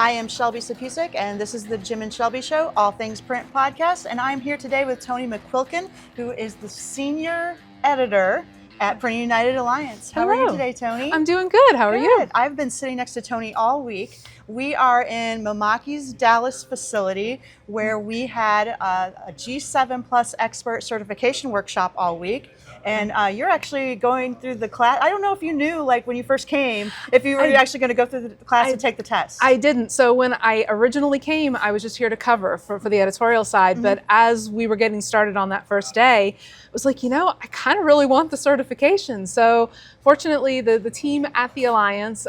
I am Shelby Sapusik, and this is the Jim and Shelby Show, all things print podcast. And I'm here today with Toni McQuilken, who is the senior editor at Printing United Alliance. How are you today, Toni? I'm doing good. How are you? I've been sitting next to Toni all week. We are in Mamaki's Dallas facility, where we had a G7 Plus expert certification workshop all week. And you're actually going through the class. I don't know if you knew, like when you first came, if you were actually going to go through the class and take the test. I didn't. So when I originally came, I was just here to cover for the editorial side. Mm-hmm. But as we were getting started on that first day, it was like, I kind of really want the certification. So fortunately, the team at the Alliance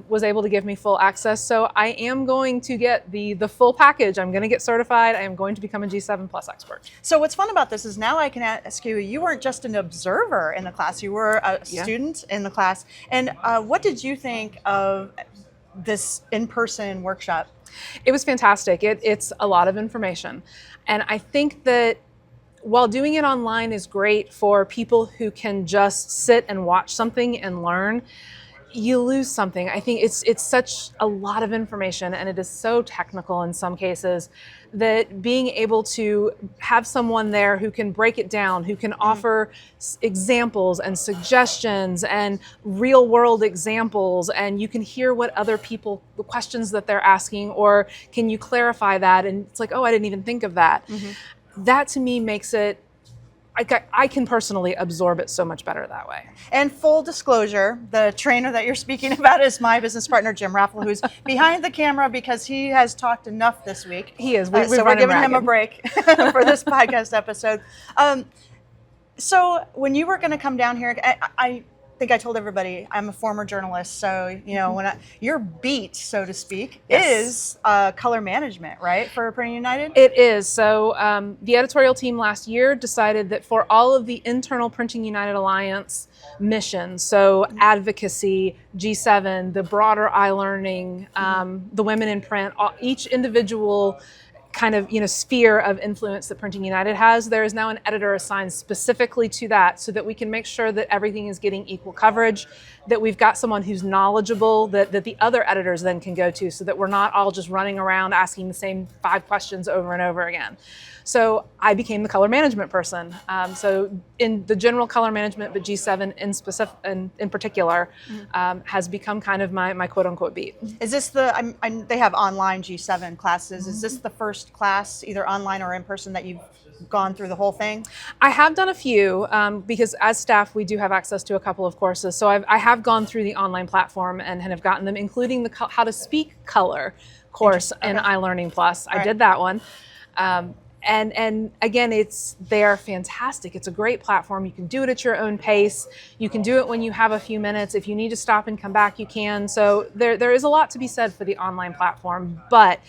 was able to give me full access. So I am going to get the full package. I'm going to get certified. I am going to become a G7 Plus expert. So what's fun about this is now I can ask you, you weren't just an observer in the class, you were a student in the class. And what did you think of this in-person workshop? It was fantastic. It's a lot of information. And I think that while doing it online is great for people who can just sit and watch something and learn, you lose something. I think it's such a lot of information, and it is so technical in some cases, that being able to have someone there who can break it down, who can offer examples and suggestions and real world examples, and you can hear what other people, the questions that they're asking, or can you clarify that? And it's like, oh, I didn't even think of that. Mm-hmm. That to me makes it, I can personally absorb it so much better that way. And full disclosure, the trainer that you're speaking about is my business partner, Jim Raffle, who's behind the camera because he has talked enough this week. He is. So we're giving him a break for this podcast episode. So when you were going to come down here, I think I told everybody I'm a former journalist, so when your beat, so to speak, is color management, right, for Printing United? It is. So the editorial team last year decided that for all of the internal Printing United Alliance missions, so advocacy, G7, the broader iLearning, the women in print, each individual kind of sphere of influence that Printing United has, there is now an editor assigned specifically to that, so that we can make sure that everything is getting equal coverage, that we've got someone who's knowledgeable that the other editors then can go to, so that we're not all just running around asking the same 5 questions over and over again. So I became the color management person. So in the general color management, but G7 in particular has become kind of my quote unquote beat. Is this they have online G7 classes. Is this the first class, either online or in person, that you've gone through the whole thing? I have done a few because as staff, we do have access to a couple of courses. So I have gone through the online platform and have gotten them, including the How to Speak Color course in iLearning Plus. I did that one. And again, they are fantastic. It's a great platform. You can do it at your own pace. You can do it when you have a few minutes. If you need to stop and come back, you can. So there is a lot to be said for the online platform, but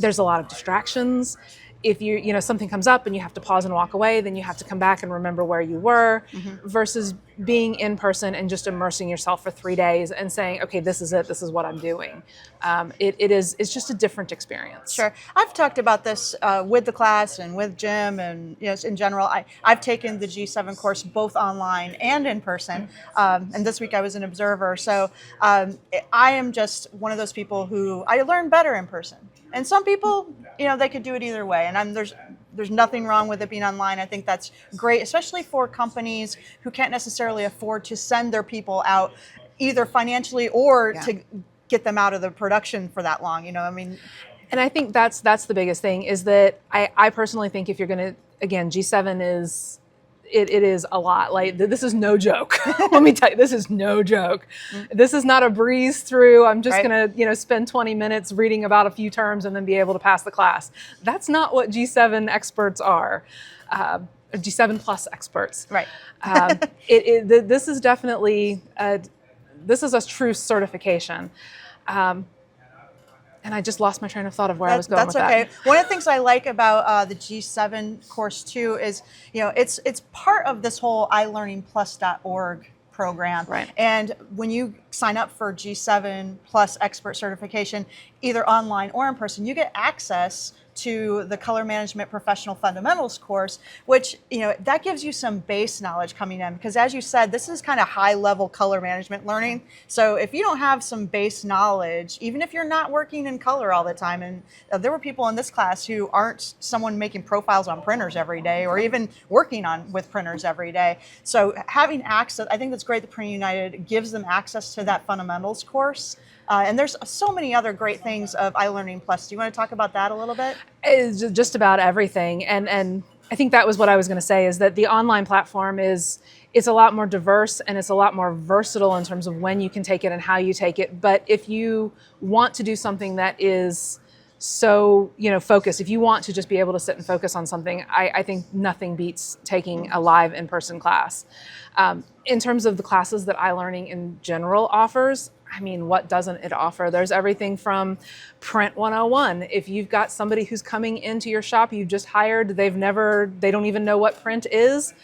there's a lot of distractions. If something comes up and you have to pause and walk away, then you have to come back and remember where you were, versus being in person and just immersing yourself for 3 days and saying, okay, this is it, this is what I'm doing. It's just a different experience. Sure. I've talked about this with the class and with Jim, and in general, I've taken the G7 course both online and in person, and this week I was an observer. So I am just one of those people who I learn better in person. And some people, they could do it either way. And there's nothing wrong with it being online. I think that's great, especially for companies who can't necessarily afford to send their people out either financially or to get them out of the production for that long, And I think that's the biggest thing, is that I personally think if you're going to, again, G7 is, it is a lot. Like, this is no joke. Let me tell you, this is no joke. This is not a breeze through. I'm just going to, spend 20 minutes reading about a few terms and then be able to pass the class. That's not what G7 experts are. G7 Plus experts. Right. This is definitely, this is a true certification. And I just lost my train of thought of where I was going with that. That's okay. One of the things I like about the G7 course too is, it's part of this whole iLearningplus.org program. Right. And when you sign up for G7 plus expert certification, either online or in person, you get access to the color management professional fundamentals course, which, that gives you some base knowledge coming in, because as you said, this is kind of high level color management learning. So if you don't have some base knowledge, even if you're not working in color all the time, and there were people in this class who aren't someone making profiles on printers every day or even working with printers every day. So having access, I think that's great that Printing United gives them access to that fundamentals course. And there's so many other great things of iLearning Plus. Do you want to talk about that a little bit? It's just about everything. And I think that was what I was going to say, is that the online platform it's a lot more diverse and it's a lot more versatile in terms of when you can take it and how you take it. But if you want to do something that is so, focused, if you want to just be able to sit and focus on something, I think nothing beats taking a live in-person class. In terms of the classes that iLearning in general offers, what doesn't it offer? There's everything from Print 101. If you've got somebody who's coming into your shop, you've just hired, they don't even know what print is,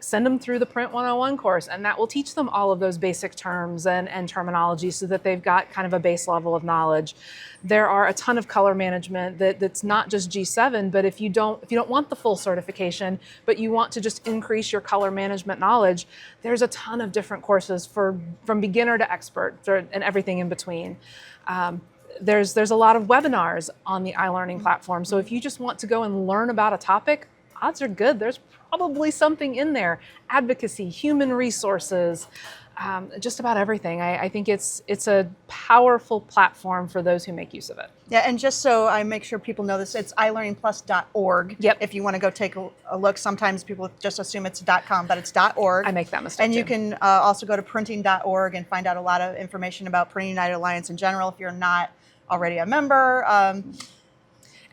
send them through the Print 101 course, and that will teach them all of those basic terms and terminology so that they've got kind of a base level of knowledge. There are a ton of color management that's not just G7, but if you don't want the full certification, but you want to just increase your color management knowledge, there's a ton of different courses from beginner to expert and everything in between. There's a lot of webinars on the iLearning platform. So if you just want to go and learn about a topic, odds are good there's probably something in there. Advocacy, human resources, just about everything. I think it's a powerful platform for those who make use of it. Yeah, and just so I make sure people know this, it's ilearningplus.org. Yep. If you want to go take a look, sometimes people just assume it's .com, but it's .org. I make that mistake. And you can also go to printing.org and find out a lot of information about Printing United Alliance in general if you're not already a member.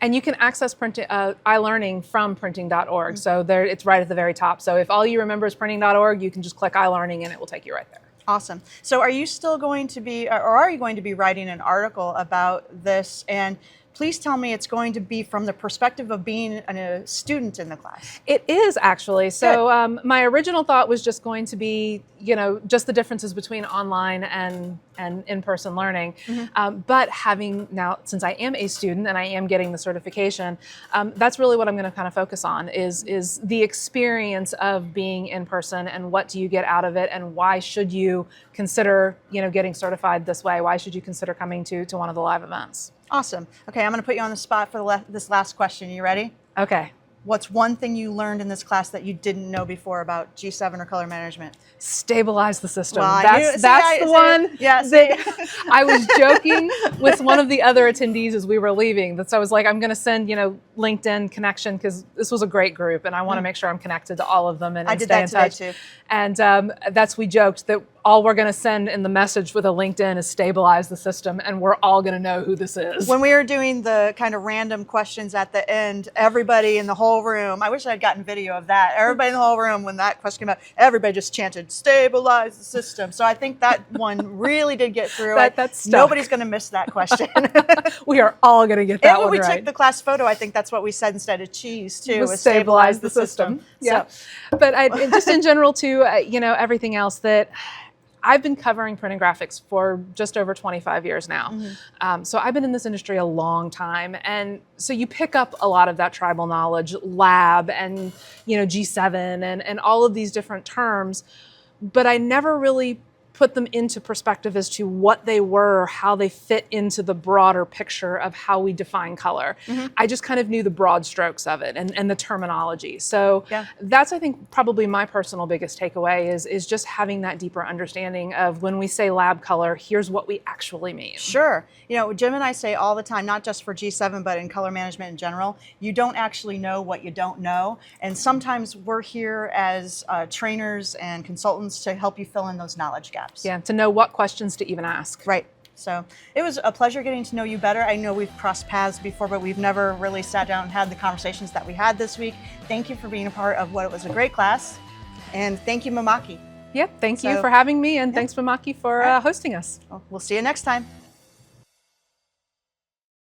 And you can access iLearning from printing.org. So it's right at the very top. So if all you remember is printing.org, you can just click iLearning and it will take you right there. Awesome. So are you still going to be, or are you going to be writing an article about this? And please tell me it's going to be from the perspective of being a student in the class. It is actually. So my original thought was just going to be, just the differences between online and in-person learning. But having now, since I am a student and I am getting the certification, that's really what I'm going to kind of focus on is the experience of being in person and what do you get out of it and why should you consider, getting certified this way? Why should you consider coming to one of the live events? Awesome. Okay, I'm going to put you on the spot for this last question. You ready? Okay. What's one thing you learned in this class that you didn't know before about G7 or color management? Stabilize the system. Well, that's the one. Yeah, I was joking with one of the other attendees as we were leaving. So I was like, I'm going to send, LinkedIn connection because this was a great group and I want to make sure I'm connected to all of them and stay in touch. Too. And we joked that all we're going to send in the message with a LinkedIn is stabilize the system and we're all going to know who this is. When we were doing the kind of random questions at the end, everybody in the whole room, I wish I'd gotten video of that. Everybody in the whole room, when that question came out, everybody just chanted, stabilize the system. So I think that one really did get through. That's Nobody's going to miss that question. We are all going to get that one right. And when we took the class photo, I think that's what we said instead of cheese, too, was stabilize the system. Yeah. So. But just in general, too, everything else that I've been covering print and graphics for just over 25 years now. So I've been in this industry a long time. And so you pick up a lot of that tribal knowledge, lab and, G7 and all of these different terms. But I never really put them into perspective as to what they were, or how they fit into the broader picture of how we define color. I just kind of knew the broad strokes of it and the terminology. So that's, I think, probably my personal biggest takeaway is just having that deeper understanding of when we say lab color, here's what we actually mean. Sure. Jim and I say all the time, not just for G7, but in color management in general, you don't actually know what you don't know. And sometimes we're here as trainers and consultants to help you fill in those knowledge gaps. Yeah, to know what questions to even ask. Right. So it was a pleasure getting to know you better. I know we've crossed paths before, but we've never really sat down and had the conversations that we had this week. Thank you for being a part of what was a great class. And thank you, Mamaki. Yep, thank you for having me, and thanks, Mamaki, for hosting us. Well, we'll see you next time.